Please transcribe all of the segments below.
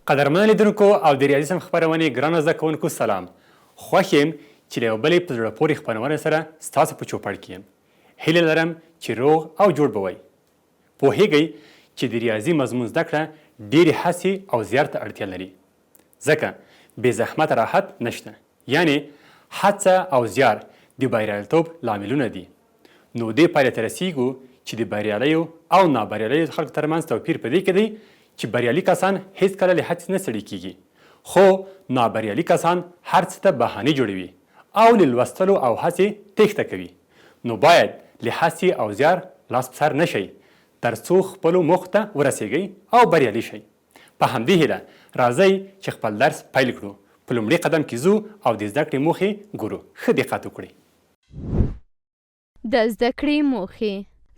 قدرمنو لیدونکو او د ریاضي سم خپرونې ګرانو زده کوونکو سلام. خوښ یم چې له یو بلې په زړه پورې خپرونې سره ستاسو په چوپړ کې یم. هیله لرم چې روغ او جوړ به وئ. پوهیږئ چې د ریاضي مضمون زده کړه ډېرې هڅې او زیار ته اړتیا لري، ځکه بې زحمت راحت نشته. یعنې هڅه او زیار د بریالیتوب لاملونه دي. نو دې پایلې ته رسیږو چې د بریالیو او نابریالیو خلکو ترمنځ توپیر په دې کې دی چې بریالي کسان هیڅکله له هڅې نه ستړي کیږي، خو نابریالي کسان هر څه ته بهانې جوړوي او له لوستلو او هڅې تېښته کوي. نو باید له هڅې او زیار لاس په سر نه شئ تر څو خپلو موخو ته ورسیږئ او بریالي شئ. په همدې هیله راځئ چې خپل درس پیل کړو. په لومړي قدم کې ځو او د زده کړې موخې ګورو. ښه دقت وکړئ. د زده کړې موخې.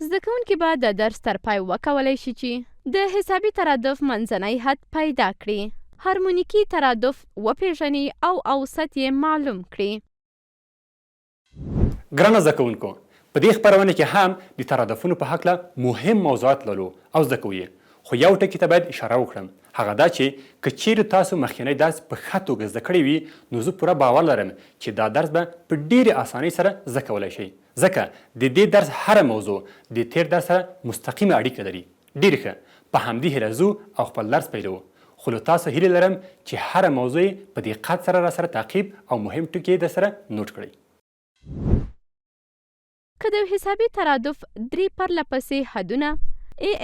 زده کوونکي به د درس تر پای وکولی شي چې د حسابي ترادف منځنی حد پیدا کړي، هارمونیکي ترادف وپېژني او اوسط یې معلوم کړي. ګرانو زده کوونکو، په دې خپرونه کې هم د ترادفونو په هکله مهم موضوعات لرو او زده کوو. خو یو ټکي ته باید اشاره وکړم، هغه دا چې که چیرې تاسو مخکینی درس په ښه توګه زده کړی وي نو زه پوره باور لرم چې دا درس به په ډېرې اسانۍ سره زده کولی شئ، ځکه د دې درس هره موضوع د تیر درس سره مستقیمه اړیکه لري. ډېر ښه، په همدې هیله ځو او خپل درس پیلوو. خو له تاسو هیله لرم چې هره موضوع په دقت سره راسره تعقیب او مهم ټکي در سره نوټ کړئ. که د حسابي ترادف 3 پرله پسې حدونه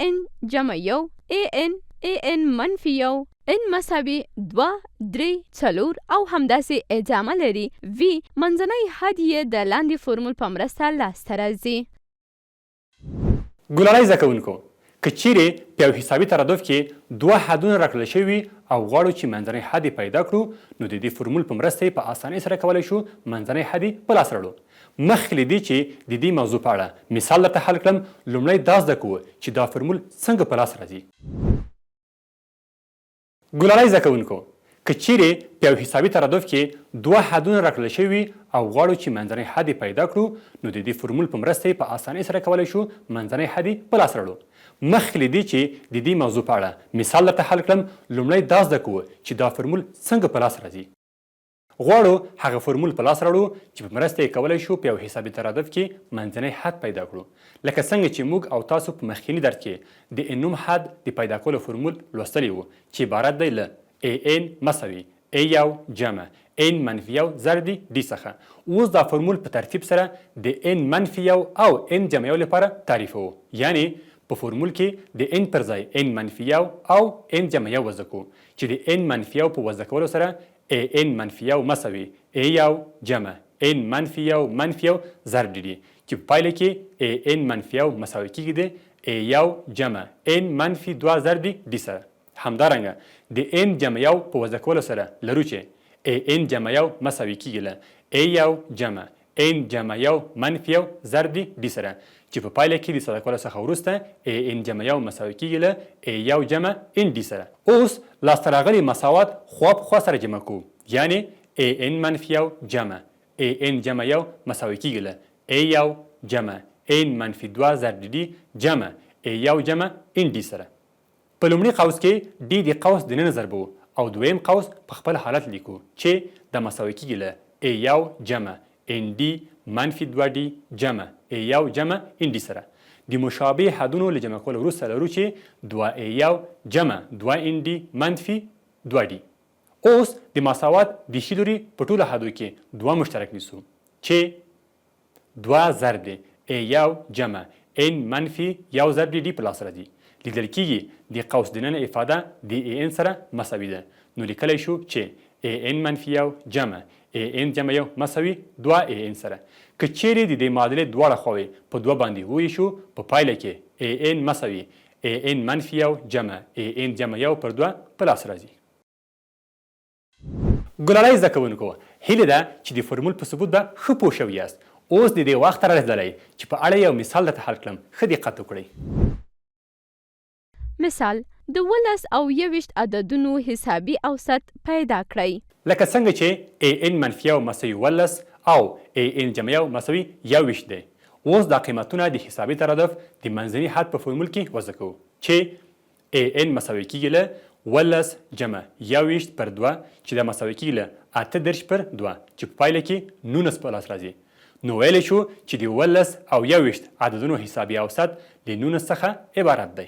ان جمع یو، ان منفي یو، ان مساوي 2، 3، 4 او همداسې ادامه لري وي، منځنی حد یې د لاندې فورمول په مرسته لاسته راځي. ګلالۍ زده کوونکو، که چیرې په یو حسابي ترادف کې 2 حدونه راکړل شوي او غواړو چې منځنی حد یې پیدا کړو نو د دې فورمول په مرسته یې په اسانۍ سره کولی شو منځنی حد یې په لاس راوړو. مخکې له دې چې د دې موضوع په اړه مثال درته حل کړم، لومړی دا زده کوو چې دا فورمول څنګه په لاس راځي. ګلالۍ زده کوونکو، که چیرې په یو حسابي ترادف کې 2 حدونه راکړل شوي او غواړو چې منځنی حد یې پیدا کړو نو د دې فورمول په مرسته یې په اسانۍ سره کولی شو منځنی حد یې په لاس راوړو. مخکې له دې چې د دې موضوع په اړه مثال درته حل کړم، لومړی دا زده کوو چې دا فورمول څنګه په لاس راځي. غواړو هغه فورمول په لاس راوړو چې په مرسته یې کولی شو په یو حسابي ترادف کې منځنی حد پیدا کړو. لکه څنګه چې موږ او تاسو په مخکیني درس کې د ان نوم حد د پیدا کولو فورمول لوستلی و چې عبارت دی له ان مساوي یو جمع ان منفي یو ضرب د څخه. اوس دا فورمول په ترتیب سره د ان منفي یو او ان جمع یو لپاره تعریفوو. یعنې په فورمول کې د ان پر ځای ان منفي یو او ان جمع یو وضع کوو چې د ان منفي یو په وضع کولو سره ان منفي یو مساوي یو جمع ان منفي یو منفي یو ضرب دی چې په پایله کې ان منفي یو مساوي کیږي د یو جمع ان منفي 2 ضرب دی سره. همدارنګه د ان جمع یو په وضع کولو سره لرو چې ان جمع یو مساوي کیږي له یو جمع ان جمع یو منفي یو ضرب دی سره چې په پایله کې د ساده کولو څخه وروسته ان جمع یو مساوي کیږي له یو جمع ان دی سره. اوس لاسته راغلي مساوات خوا په خوا سره جمع کوو، یعنې ان منفي یو جمع ان جمع یو مساوي کیږي له یو جمع ان منفي 2 ضرب دی جمع یو جمع ان دی سره. په لومړي قوس کې ډي د قوس دننه ضربو او دویم قوس په خپل حالت لیکو چې د مساوي کیږي له یو جمع ان دی منفي 2 دی جمع یو جمع ان دی سره. د مشابه حدونو له جمع کولو وروسته لرو چې 2 یو جمع 2 ان دی منفي 2 دی. اوس د مساوات د ښي لوري په ټولو حدو کې 2 مشترک نیسو چې 2 ضرب دی یو جمع ان منفي یو ضرب دی په لاس راځي. لیدل کېږي د قوس دننه افاده د ان سره مساوي ده، نو لیکلی شو چې ان منفي یو جمع ان جمع یو مساوي 2 ان سره. که چیرې د دې معادلې دواړه خواوې په 2 باندې وویشو په پایله کې ان مساوي ان منفي یو جمع ان جمع یو پر 2 په لاس راځي. ګلالۍ زده کوونکو، هیله ده چې د فورمول په ثبوت به ښه پوه شوي یاست. اوس د دې وخت رارسېدلی چې په اړه یو مثال درته حل کړم. ښه دقت وکړئ. مثال د 12 او 21 عددونو حسابي اوسط پیدا کړئ. لکه څنګه چې ان منفي یو مساوي 12 او ان جمع یو مساوي 21 دی. اوس دا قیمتونه د حسابي ترادف د منځني حد په فورمول کې وضع کوو چې ان مساوي کیږي له 18 جمع 21 پر 2 چې دا مساوي کیږي له 38 پر 2 چې په پایله کې 19 په لاس راځي. نو ویلی شو چې د 18 او 21 عددونو حسابي اوسط د 19 څخه عبارت دی.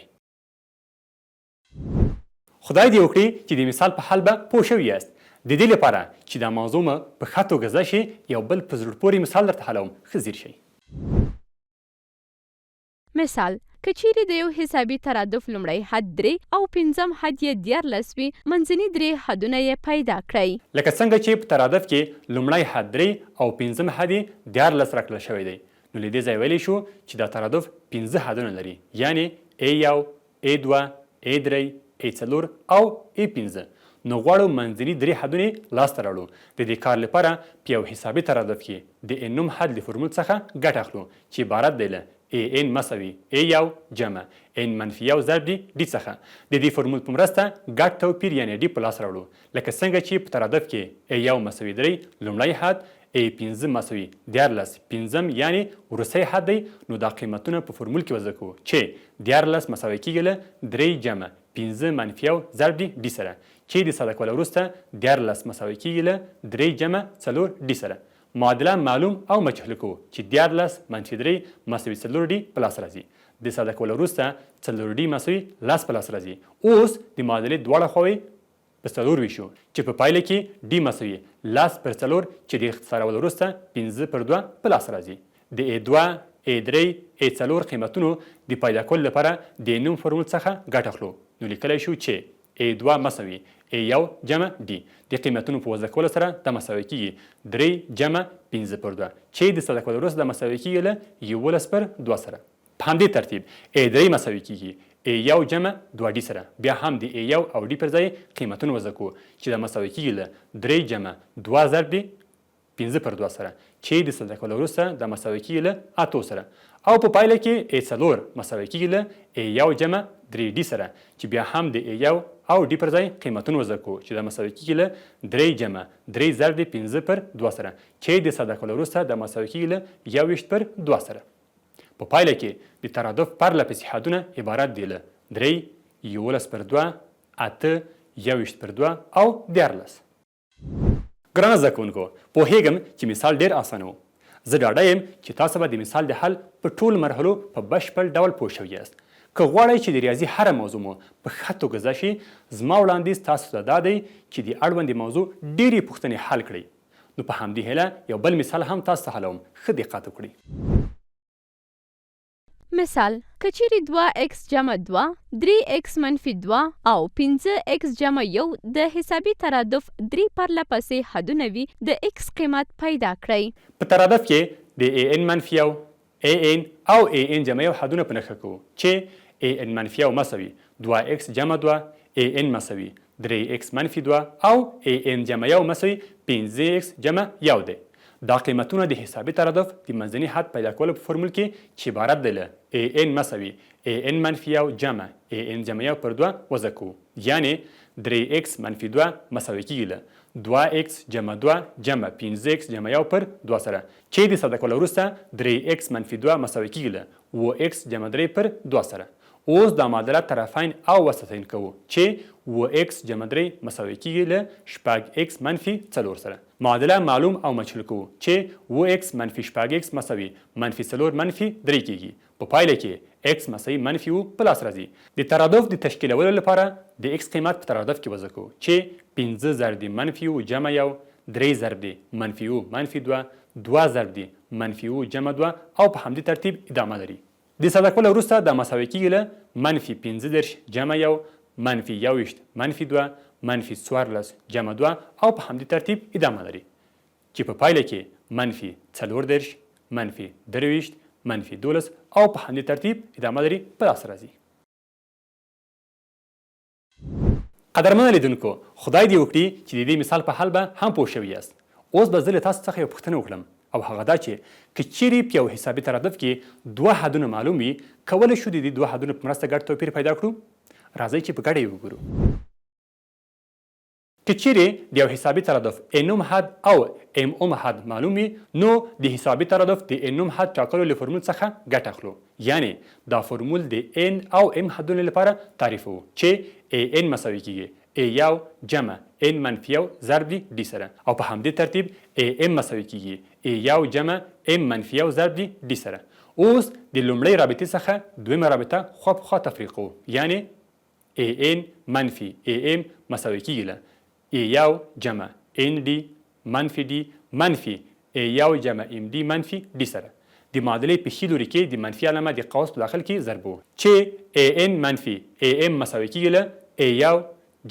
خدای دې وکړي چې د مثال په حل به پوه شوي یاست. د دې لپاره چې دا موضوع مو په ښه توګه زده شي یو بل په زړه پورې مثال درته حلوم. ښه ځیر شئ. مثال که چیرې د یو حسابي ترادف لومړی حد 3 او پنځم حد یې 14 وي منځني 3 حدونه یې پیدا کړئ. لکه څنګه چې په ترادف کې لومړی حد 3 او پنځم حد یې 14 راکړل شوی دی. نو له دې ځایه ویلی شو چې دا ترادف 15 حدونه لري، یعنی A1 A2 A3 A4 او A5. نو غواړو منځني 3 حدونه لاسته راوړو. د دې کار لپاره په یو حسابي ترادف کې د n نوم حد له فورمول څخه ګټه اخلو چې عبارت دی له ان مساوي A1 جمع n منفي 1 ضرب d څخه. د دې فورمول په مرسته ګډ توپیر یعنی d په لاس راوړو. لکه څنګه چې په ترادف کې A1 مساوي 3 لومړی حد، A5 مساوي 14 پنځم یعنی وروستی حد دی. نو دا قیمتونه په فورمول کې وضع کوو چې 14 مساوي کیږي له 3 جمع 5 منفي 1 ضرب d سره چې د ساده کولو وروسته 14 مساوي کیږي له 3 جمع 4 d سره. معادله معلوم او مجهول کوو چې 14 منفي 3 مساوي 4 d په لاس راځي. د ساده کولو وروسته 4 d مساوي لاس په لاس راځي. اوس د معادلې دواړه خواوې په 4 ویشو چې په پایله کې d مساوي لاس پر 4 چې د اختصارولو وروسته 15 پر 2 په لاس راځي. د A2 A3 A4 قیمتونو د پیدا کولو لپاره د نوم فورمول څخه ګټه اخلو. نو لیکلی شو چې A2 مساوي A1 جمع D. د قیمتونو په وضع کولو سره دا مساوي کیږي 3 جمع 15 پر 2 چې د ساده کولو وروسته دا مساوي کیږي له 11 پر 2 سره. په همدې ترتیب A3 مساوي کیږي A1 جمع 2D سره. بیا هم د A1 او D پر ځای قیمتونه وضع کوو چې دا مساوي کیږي له 3 جمع 2 ضرب D 15 پر 2 سره چې د ساده کولو وروسته دا مساوي کیږي له 8 سره. او په پایله کې A4 مساوي کیږي له A1 جمع 3D سره چې بیا هم د A1 او D پر ځای قیمتونه وضع کوو چې دا مساوي کیږي له 3 جمع 3 ضرب 15 پر 2 سره چې د ساده کولو وروسته دا مساوي کیږي له 21 پر 2 سره. په پایله کې د ترادف پرله پسې حدونه عبارت دي له 3 11 پر 2 8 21 پر 2 او 14. ګرانه زده کوونکو، پوهیږم چې مثال ډیر اسانه و. زه ډاډه یم چې تاسو به د مثال د حل په ټولو مرحلو په بشپړ ډول پوه شوي یاست. که غواړئ چې د ریاضي هره موضوع مو په ښه توګه زده شي، زما وړاندیز تاسو ته دا دی چې د اړوندې موضوع ډېرې پوښتنې حل کړئ. نو په همدې هیله یو بل مثال هم تاسو ته حلوم. ښه دقت وکړئ. مثال که چیرې 2x جمع 2 3x منفي 2 او 5x جمع 1 د حسابي ترادف 3 پرله پسې حدونه وي د x قیمت پیدا کړئ. په ترادف کې د an منفي 1 an او an جمع 1 حدونه په نښه کوو چې an منفي 1 مساوي 2x جمع 2 an مساوي 3x منفي 2 او an جمع 1 مساوي 5x جمع 1 دی. دا قیمتونه د حسابي ترادف د منځني حد پیدا کولو په فورمول کې چې عبارت دی له an مساوي an منفي 1 جمع an جمع 1 پر 2 وضع کوو، یعنی 3x منفي 2 مساوي کیږي له 2x جمع 2 جمع 5x جمع 1 پر 2 سره چې د ساده کولو وروسته 3x منفي 2 مساوي کیږي له 9x جمع 3 پر 2 سره. اوس دا معادله طرفین او وسطین کوو چې 9x جمع 3 مساوي کیږي له 4x منفي 4 سره. معادله معلوم او مجهول کوو چې 9x منفي 4x مساوي منفي 4 منفي 3 کیږي. په پایله کې x مساوي منفي 2 په لاس راځي. د ترادف د تشکیلولو لپاره د x قیمت په ترادف کې وضع کوو چې 15 ضرب منفي 2 جمع 1 3 ضرب منفي 2 منفي 2 2 ضرب منفي 2 جمع 2 او په همدې ترتیب ادامه لري. د ساده کولو وروسته دا مساوي کیږي له منفي 15 جمع 1 منفي 21 منفي 2 منفي 14 جمع 2 او په همدې ترتیب ادامه لري چې په پایله کې منفي 14 منفي 23 منفي 12 او په همدې ترتیب ادامه لري په لاس راځي. قدرمنه لیدونکو، خدای دې وکړي چې د دې مثال په حل به هم پوه شوي یاست. اوس به زه له تاسو څخه یو پوښتنه وکړم او هغه دا چې که چیرې په یو حسابي ترادف کې 2 حدونه معلوم وي، کولی شو د دې 2 حدونو په مرسته ګډ توپیر پیدا کړو؟ راځئ چې په ګډه یې وګورو. که چیرې د یو حسابي ترادف ان اوم حد او ام اوم حد معلوم وي نو د حسابي ترادف د ان اوم حد ټاکلو له فرمول څخه ګټه اخلو. یعنی دا فرمول د ان او ام حدونو لپاره تعریفوو چې ا ان مساوي کیږي ا یو جمع ان منفي یو ضرب دی ډي سره، او په همدې ترتیب ا ام مساوي کیږي ا یو جمع ام منفي یو ضرب دی ډي سره. اوس د لومړۍ رابطې څخه دویمه رابطه خوا په خوا تفریق کوو، یعنی ا ان منفي ا ام مساوي کیږي له ای یو جمع ان دی منفي دی منفي ای یو جمع ام دی منفي دی سره. د معادلې په ښي لوري کې د منفي علامه د قوس په داخل کې ضرب وو چې ای ان منفي ای ام مساوي کیږي له ای یو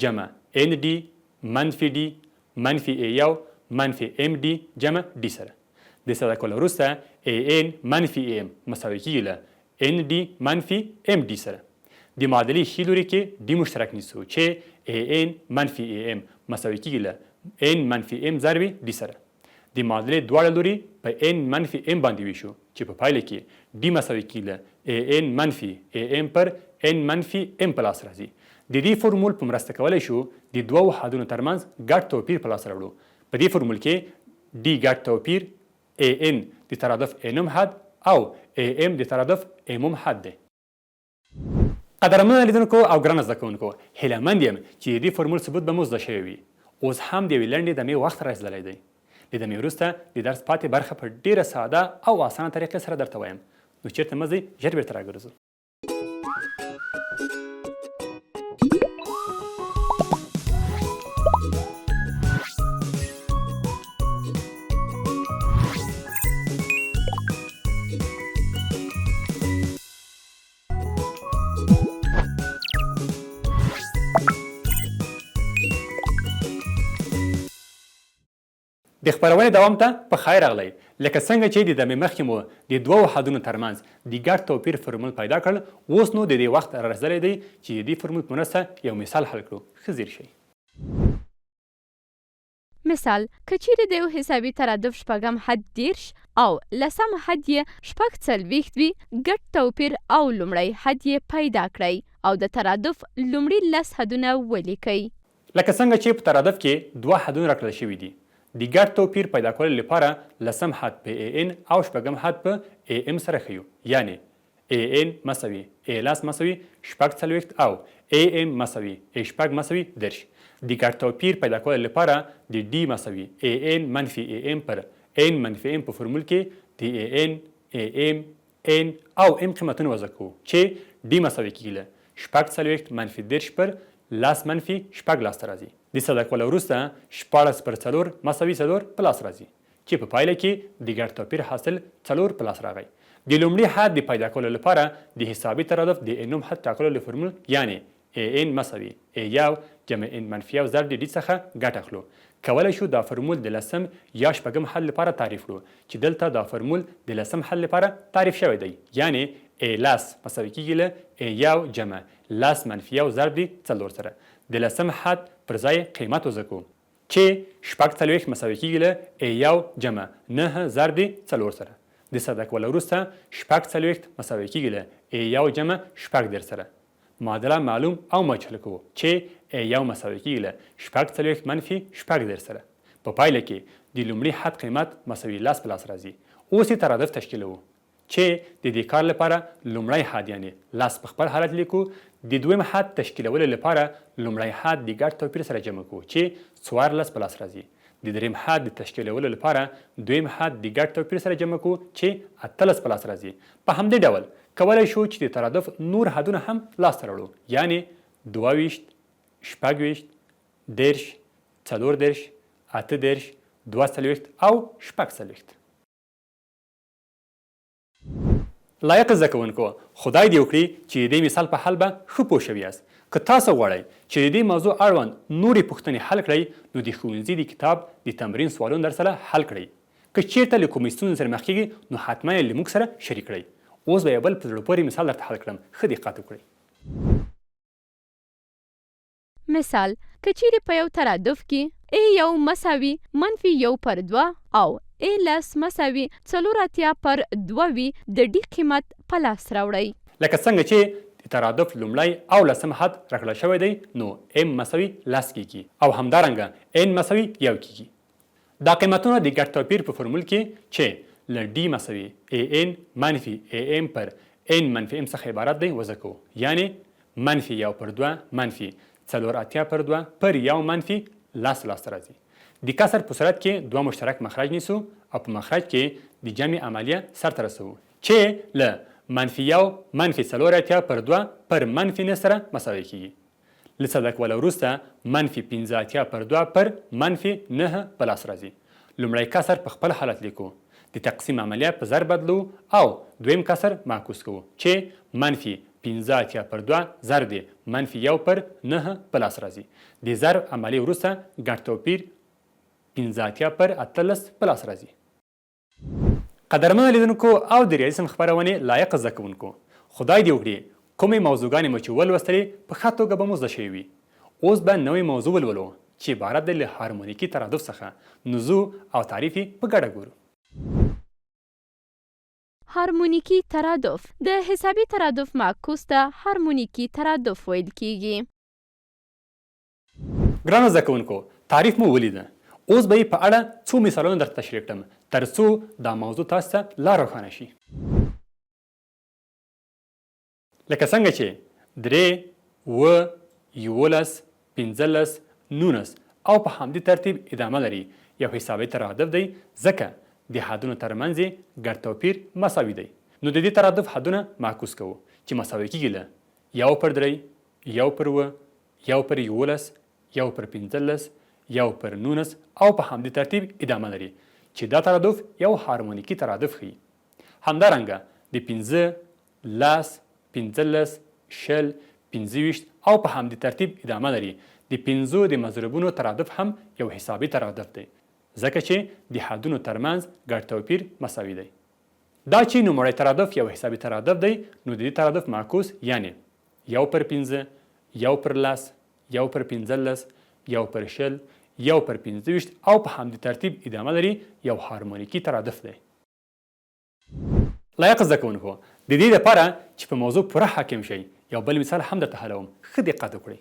جمع ان دی منفي دی منفي ای یو منفي ام دی جمع دی سره. د ساده کولو وروسته ای ان منفي ای ام مساوي کیږي له ان دی منفي ام دی سره. د معادلې ښي لوري کې ډي مشترک نیسو چې ای ان منفي ای ام مساوي کیږي له ان منفي ام ضرب ډي سره. د معادلې دواړه لوري په ان منفي ام باندې ویشو چې په پایله کې ډي مساوي کیږي له ای ان منفي ای ام پر ان منفي ام په لاس راځي. د دې فرمول په مرسته کولی شو د دوو حدونو ترمنځ ګډ توپیر په لاس راوړو. په دې فرمول کې ډي ګډ توپیر ای ان د ترادف ان اوم حد او ای ام د ترادف ام اوم حد دی. قدرمنو لیدونکو او ګرانو زده کوونکو، هیلهمند یم چې د دې فرمول ثبوت به مو زده شوی وي. اوس هم د یوې لنډې دمې وخت رارسېدلی دی. د دمې وروسته د درس پاتې برخه په ډیره ساده او اسانه طریقې سره درته وایم. نو چیرته مه ځئ، ژر بیرته راګرځو. د خپرونې دوام ته په خیر راغلی. لکه څنګه چې د دمې مخکې مو د دوو حدونو ترمنځ د ګډ توپیر فرمول پیدا کړ، اوس نو د دې وخت رارسېدلی دی چې د دې فرمول په مرسته یو مثال حل کړو. ښه ځیر شئ. مثال: که چیرې د یو حسابي ترادف شپږم حد 10 او لسم حد یې 40 وي، ګډ توپیر او لومړی حد یې پیدا کړئ او د ترادف لومړي 10 حدونه ولیکئ. لکه څنګه چې په ترادف کې دوه حدونه راکړل شوي دي. د ګډ توپیر پیدا کولو لپاره لسم حد په ای ان او شپږم حد په ای ام سره ښیو، یعنی ای ان مساوي ای لس مساوي 40 او ای ام مساوي ای شپږ مساوي 10. د ګډ توپیر پیدا کولو لپاره د ډي مساوي ای ان منفي ای ام پر ان منفي ام په فرمول کې د ای ان ای ام ان او ام قیمتونه وضع کوو چې ډي مساوي کیږي له 40 منفي 10 پر لاس منفي شپږ لاسته راځي. د ساده کولو وروسته 14 پر 4 مساوي 4 په لاس راځي چې په پایله کې د ګډ توپیر حاصل 4 په لاس راغی. د لومړي حد د پیدا کولو لپاره د حسابي ترادف د ان اوم حد ټاکلو له فرمول، یعنی ای ان مساوي ای یو جمع ان منفي یو ضرب د ډي څخه ګټه اخلو. کولی شو دا فرمول د لسم یا شپږم حد لپاره تعریف کړو چې دلته دا فرمول د لسم حد لپاره تعریف شوی دی، یعنی ای لس مساوي کیږي له ای یو جمع لس منفي یو ضرب دی 4 سره. د لسم حد پر ځای قیمت وضع کوو چې 40 مساوي کیږي له ای یو جمع 9 ضرب دی 4 سره. د ساده کولو وروسته 40 مساوي کیږي له ای یو جمع 10 سره. معادله معلوم او مجهول کوو چې ای یو مساوي کیږي له 40 منفي 10 سره. په پایله کې د لومړي حد قیمت مساوي لس په لاس راځي. اوس یې ترادف تشکیلوو چې د دې کار لپاره لومړی حد یعنی لس په خپل حالت لیکو. د دویم حد تشکیلولو لپاره لومړی حد د ګډ توپیر سره جمع کوو چې 14 په لاس راځي. د دریم حد د تشکیلولو لپاره دویم حد د ګډ توپیر سره جمع کوو چې 18 په لاس راځي. په همدې ډول کولی شو چې د ترادف نور حدونه هم لاسته راوړو، یعنی 22 شپږ 10 40 18 22 او 40. لایق زده کوونکو، خدای دې وکړي چې د دې مثال په حل به ښه پوه شوي یاست. که تاسو غواړئ چې د دې موضوع اړوند نورې پوښتنې حل کړئ، نو د ښوونځي د کتاب د تمرین سوالونه درسره حل کړئ. که چیرته له کومې ستونزې سره مخ کیږئ، نو حتما یې له موږ سره شریک کړئ. اوس به یو بل په زړه پورې مثال درته حل کړم. ښه دقت وکړئ. مثال: که چیرې په یو ترادف کې ای یو مساوي منفي یو پر 2 او ای لس مساوي 4 پر 2 وي، د ډي قیمت په لاس راوړئ. لکه څنګه چې د ترادف لومړی او لسم حد راکړل شوی دی نو ام مساوي 10 کیږي او همدارنګه ان مساوي 1 کیږي. دا قیمتونه د ګډ توپیر په فورمول کې چې له ډي مساوي ا ان منفي ا ام پر ان منفي ام څخه عبارت دی وضع کوو. یعنی منفي 1 پر 2 منفي 4 پر 2 پر 1 منفي 10 راځي. د کسر په صورت کې دوه مشترک مخرج نیسو او په مخرج کې د جمع عملیه سرته رسوو چې له منفي 1 منفي 4 پر 2 پر منفي 9 سره مساوي کیږي. له څه کولو وروسته منفي 15 پر 2 پر منفي 9 په لاس راځي. لومړی کسر په خپل حالت لیکو، د تقسیم عملیه په ضرب بدلو او دویم کسر معکوس کوو چې منفي 15 پر 2 ضرب دی منفي 1 پر 9 په لاس راځي. د ضرب عملیې وروسته ګډ توپیر 15 پر 18 په لاس راځي. قدرمنو لیدونکو او د ریاضي خپرونې لایق زده کوونکو، خدای دې وکړي کومې موضوعګانې مو چې ولوستلې په ښه توګه به مو زده شوي وي. اوس به نوې موضوع ولولو چې عبارت دی له هارمونیکي ترادف څخه. نزوع او تعریف یې په ګډه ګورو. هارمونیکي ترادف د حسابي ترادف معکوس ته هارمونیکي ترادف ویل کیږي. ګرانو زده کوونکو، تعریف مو ولیده. اوس به یې په اړه څو مثالونه درته تشریح کړم تر څو دا موضوع تاسو ته لا روښانه شي. لکه څنګه چې 3 11 15 19 او په همدې ترتیب ادامه لري یو حسابي ترادف دی ځکه د حدونو ترمنځ یې ګډ توپیر مساوي دی. نو د دې ترادف حدونه معکوس کوو چې مساوي کیږي له 1 پر 3 1 پر 9 1 پر 11 1 پر 15 1 پر 19 او په همدې ترتیب ادامه لري چې دا ترادف یو هارمونیکي ترادف ښیي. همدارنګه د 15 10 15 20 25 او په همدې ترتیب ادامه لري د 5 د مضروبونو ترادف هم یو حسابي ترادف دی ځکه چې د حدونو ترمنځ ګډ توپیر مساوي دی. دا چې نوموړی ترادف یو حسابي ترادف دی نو د دې ترادف معکوس یعنی 1 پر 15 1 پر 10 1 پر 15 1 پر 20 1 پر 25 او په همدې ترتیب ادامه لري یو هارمونیکي ترادف دی. لایق زده کوونکو، د دې لپاره چې په موضوع پوره حاکم شئ یو بل مثال هم درته حلوم. ښه دقت وکړئ.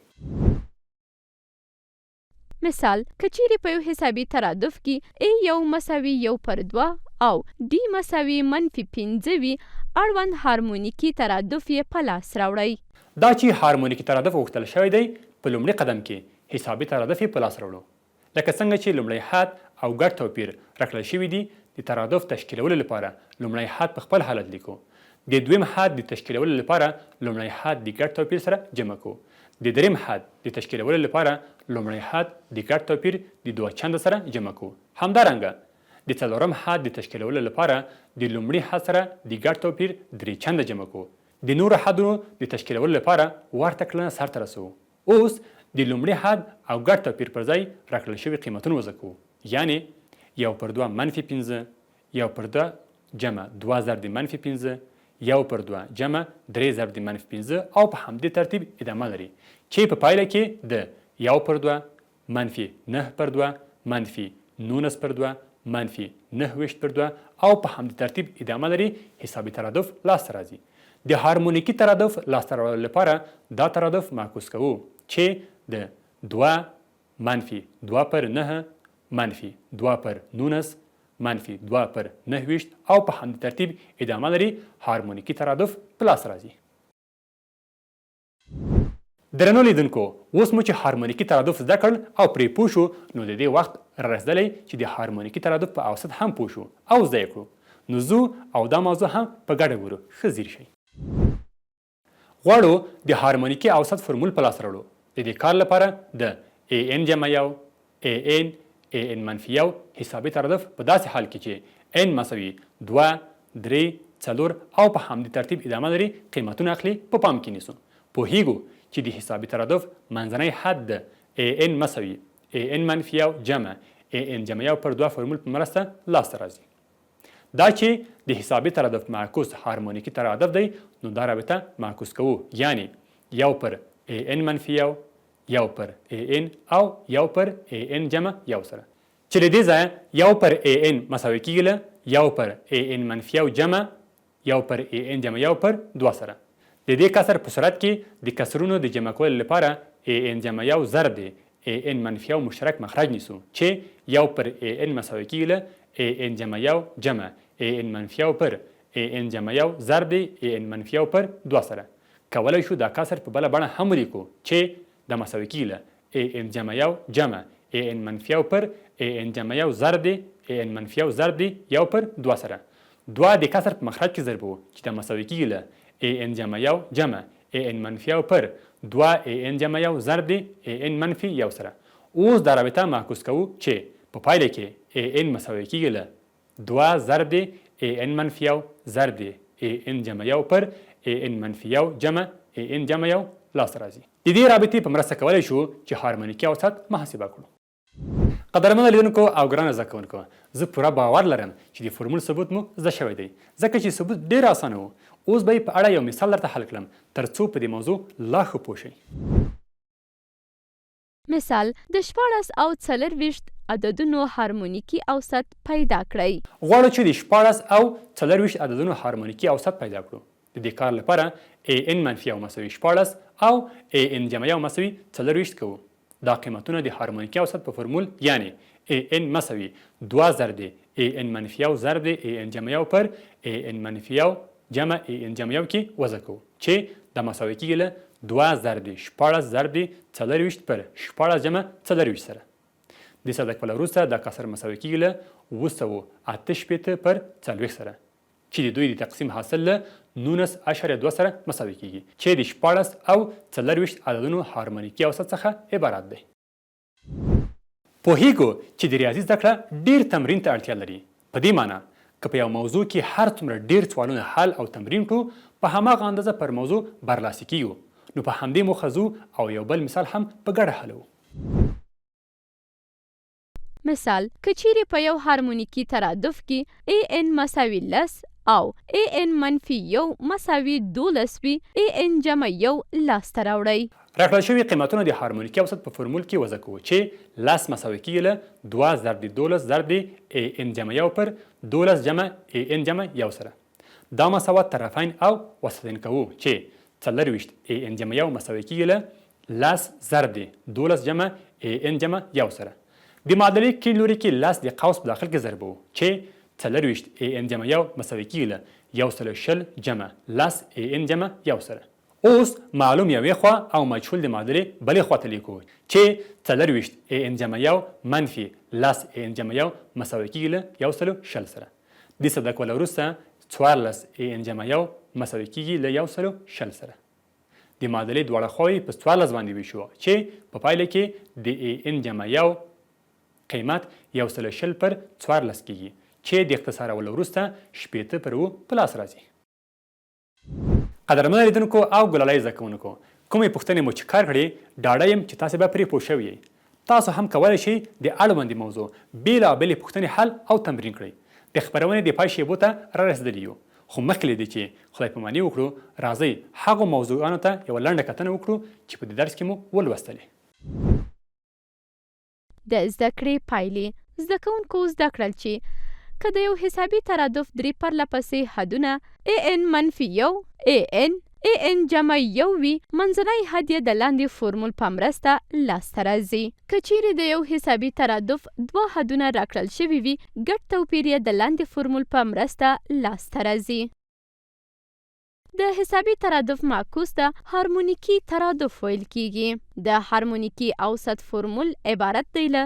مثال که چیرې په یو حسابي ترادف کې A یو مساوي 1 پر 2 او D مساوي -15 وي اړوند هارمونیکي ترادف یې په لاس راوړئ. دا چې هارمونیکي ترادف غوښتل شوی دی په لومړي قدم کې حسابي ترادف یې په لاس راوړو. لکه څنګه چې لومړی حد او ګډ توپیر راکړل شوي دي د ترادف تشکیلولو لپاره لومړی حد په خپل حالت لیکو. د دویم حد د تشکیلولو لپاره لومړی حد د ګډ توپیر سره جمع کو. د دریم حد د تشکیلولو لپاره لومړی حد د ګډ توپیر د 2 چنده سره جمع کو. همدارنګه د څلورم حد د تشکیلولو لپاره د لومړي حد سره د ګډ توپیر 3 چنده جمع کو. د نورو حدونو د تشکیلولو لپاره ورته کړنه سرته رسوو. اوس د لومړي حد او ګډ توپیر پر ځای راکړل شوي قیمتونه وضع کوو. یعنی 1 پر 2 -15 1 پر 2 جمع 2 ضرب د -15 1 پر 2 جمع 3 ضرب د -15 او په همدې ترتیب ادامه لري چې په پایله کې د 1 پر 2 -9 پر 2 -19 پر 2 -29 پر 2 او په همدې ترتیب ادامه لري حسابي ترادف لاسته راځي. د هارمونیکي ترادف لاسته راوړلو لپاره دا ترادف معکوس کوو چې د 2 -2 پر 9 -2 پر 19 -2 پر 29 او په همدې ترتیب ادامه لري هارمونیکي ترادف په لاس راځي. درنو لیدونکو، اوس مو چې هارمونیکي ترادف زده کړل او پرې پوه شو نو د دې وخت را رسېدلی چې د هارمونیکي ترادف په اوسط هم پوه شو او زده یې کړو. نزوع او دا موضوع هم په ګډه ګورو. ښه ځیر شئ. غواړو د هارمونیکي اوسط فرمول په لاس راوړو. د دې کار لپاره د AN جمع 1 AN AN منفي 1 حسابي ترادف په داسې حال کې چې N مساوي 2 3 4 او په همدې ترتیب ادامه لري قیمتونه اخلي په پام کې نیسو. پوهیږو چې د حسابي ترادف منځنی حد د AN مساوي AN منفي 1 جمع AN جمع 1 پر 2 فرمول په مرسته لاسته راځي. دا چې د حسابي ترادف معکوس هارمونیکي ترادف دی نو دا رابطه معکوس کوو. یعنی 1 پر AN منفي 1 1 پر AN او 1 پر AN جمع 1 سره چې له دې ځایه 1 پر AN مساوي کیږي له 1 پر AN منفي 1 جمع 1 پر AN جمع 1 پر 2 سره. د دې کسر په صورت کې د کسرونو د جمع کولو لپاره ان جمع یو ضرب دی ان منفي یو مشترک مخرج نیسو چې یو پر ان مساوي کیږي له ان جمع یو جمع ان منفي یو پر ان جمع یو ضرب دی ان منفي یو پر 2 سره. کولی شو دا کسر په بله بڼه هم ولیکو چې د مساوي کیږي له ان جمع یو جمع ان منفي یو پر ان جمع یو ضرب دی ان منفي یو ضرب دی یو پر 2 سره. 2 د کسر په مخرج کې ضرب وو چې د مساوي کیږي له ان جمع یو جمع ان منفي یو پر 2 ان جمع یو ضرب دی ان منفي یو سره. اوس دا رابطه معکوس کوو چې په پایله کې ان مساوي کیږي له 2 ضرب دی ان منفي یو ضرب دی ان جمع یو پر ان منفي یو جمع ان جمع یو لاسته راځي. د دې رابطې په مرسته کولی شو چې هارمونیکي اوسط محاسبه کړو. قدرمنو لیدونکو او ګرانو زده کوونکو، زه پوره باور لرم چې د فورمول ثبوت مو زده شوی دی، ځکه چې ثبوت ډېر اسانه و. اوس به یې په اړه یو مثال درته حل کړم تر څو په دې موضوع لا ښه پوه شئ. مثال د 14 او 24 عددونو هارمونیکي اوسط پیدا کړئ. غواړو چې د 14 او 24 عددونو هارمونیکي اوسط پیدا کړو. د دې کار لپاره ان منفي یو مساوي 14 او ان جمع یو مساوي 24 کوو. دا قیمتونه د هارمونیکي اوسط په فرمول یعنی ان مساوي 2 ضرب دی ان منفي یو ضرب دی ان جمع یو پر ان منفي یو جمع ان جمع یو کې وضع کوو چې د مساوي کیږي له 2 ضرب دی 14 ضرب دی 24 پر 14 جمع 24 سره. د صده کولو وروسته دا کسر مساوي کیږي له 288 پر 40 سره چې د دوی د تقسیم حاصل له 19.2 سره مساوي کیږي چې د 14 او 24 عددونو هارمونیکي اوسط څخه عبارت دی. پوهیږو چې د ریاضي زده کړه ډیر تمرین ته اړتیا لري. په دې معنی که په یو موضوع کې هر څومره ډیر سوالونه حل او تمرین کړو په هماغه اندازه پر موضوع برلاسي کیږو. نو په همدې موخه ځو او یو بل مثال هم په ګډه حلوو. مثال که چیرې په یو هارمونیکي ترادف کې ان مساوي 10 او ان منفي یو مساوي 12 وي ان جمع یو لاسته راوړئ. راکړل شوي قیمتونه د هارمونیکي اوسط په فرمول کې وضع کوو چې 10 مساوي کیږي له 2 ضرب دی 12 ضرب دی ان جمع یو پر 12 جمع ان جمع یو سره. دا مساوات طرفین او وسطین کوو چې 24 ان جمع یو مساوي کیږي له 10 ضرب دی 12 جمع ان جمع یو سره. د معادلې کیڼ لوري کې 10 د قوس په داخل کې ضرب وو چې 24 ان جمع یو مساوي کیږي له 120 جمع 10 ان جمع یو سره. اوس معلوم یوې خوا او مجهول د معادلې بلې خوا ته لیکو چې 24 ان جمع یو منفي 10 ان جمع یو مساوي کیږي له 120 سره. د صده کولو وروسته 14 ان جمع یو مساوي کیږي له 120 سره. د معادلې دواړه خواوې په 14 باندې ویشو چې په پایله کې د ان جمع یو قیمت 120 پر 14 کیږي چې د اختصارولو وروسته 80 پر 2 په لاس راځي. قدرمنو لیدونکو او ګلالۍ زده کوونکو، کومې پوښتنې مو چې کار کړې ډاډه یم چې تاسې به پرې پوه شوي یئ. تاسو هم کولی شئ د اړوندې موضوع بېلابېلې پوښتنې حل او تمرین کړئ. د خپرونې د پای شیبو ته را رسېدلي یو، خو مخکې له دې چې خدای پاماني وکړو راځئ هغو موضوعانو ته یوه لنډه کتنه وکړو چې په دې درس کې مو ولوستلې. د زده کړې پایلې زده کوونکو زده کړل چې که د یو حسابي ترادف 3 پرلهپسې حدونه ان منفي یو ان جمع یو وي منځنی حد یې د لاندې فورمول په مرسته لاسته راځي. که چیرې د یو حسابي ترادف 2 حدونه راکړل شوي وي ګډ توپیر یې د لاندې فورمول په مرسته لاسته راځي. د حسابي ترادف معکوس ته هارمونیکي ترادف ویل کیږي. د هارمونیکي اوسط فورمول عبارت دی له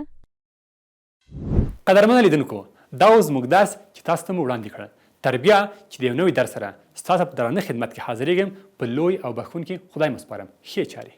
قدرمنو لیدونکو، دا اوس زموږ درس چې تاسو ته مو وړاندې کړ. تر بیا چې د یو نوي درس سره ستاسو په درانه خدمت کې حاضرېږم په لوی او بخښونکي خدای مو سپارم. ښې چارې.